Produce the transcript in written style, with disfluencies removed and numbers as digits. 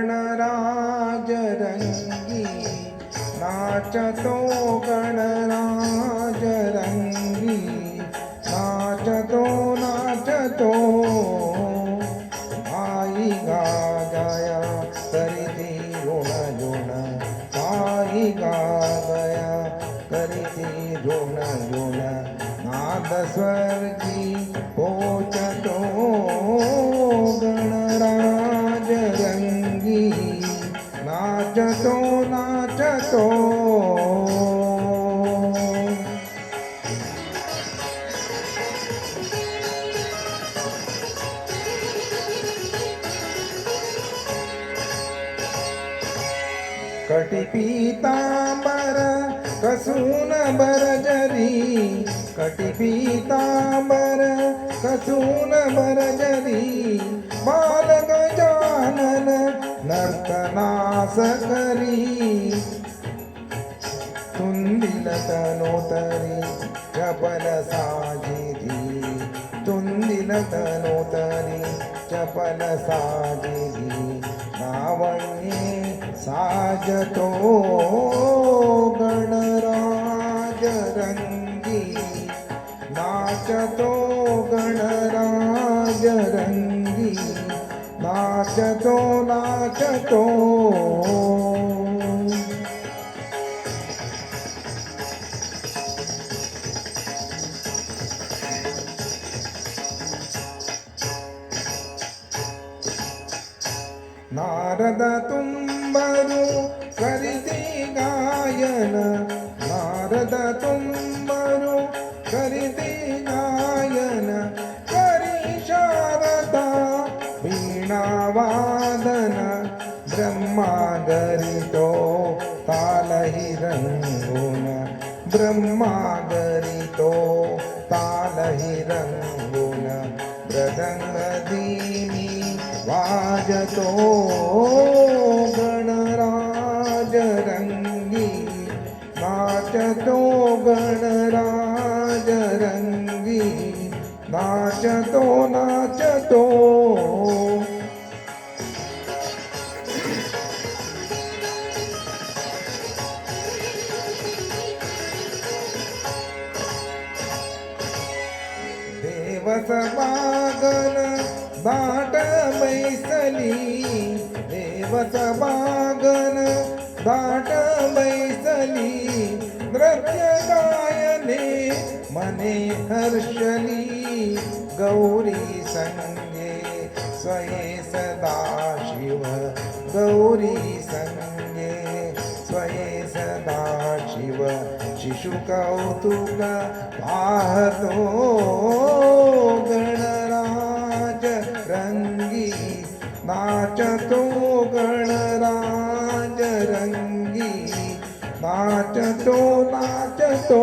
गणराज रंगी नाचतो गणराज रंगी नाचतो नाचतो आई गा गया करीती ऋण ऋण आई गा गया करीती ऋण ऋण नाद स्वर्गी पोचतो गणराज रंगी नाचतो नाचतो कटी पीतांबर कसून बरजरी कटी पीतांबर कसून बरजरी बाल गजानन नर्तनास करी तुंदिल तनोतरी चपल साजिरी तुंदिल तनोतरी चपल साजिरी लावण्ये साजतो गणराज रंगी नाचतो गणराज रंगी नाचतो नाचतो नारद तुम्बरु करिति गायन नारद तुम्बरु करिति गायन करी शारदा वीणावादन ब्रह्मागरितो तालहिरंगुन ब्रह्मागरितो तालहिरंगुन मृदंगदीनी वाजतो गणराज रंगी नाचतो गणराज रंगी नाचतो नाचतो देवसभागन दाट बैसली देवसभागन दाट बैसली नृत्य गायने मने हर्षली गौरी संगे स्वये सदाशिव गौरी संगे स्वये सदाशिव शिशुकौतुक पाहतो गणराज रंगी नाचतो गणराज रंगी नाचतो नाचतो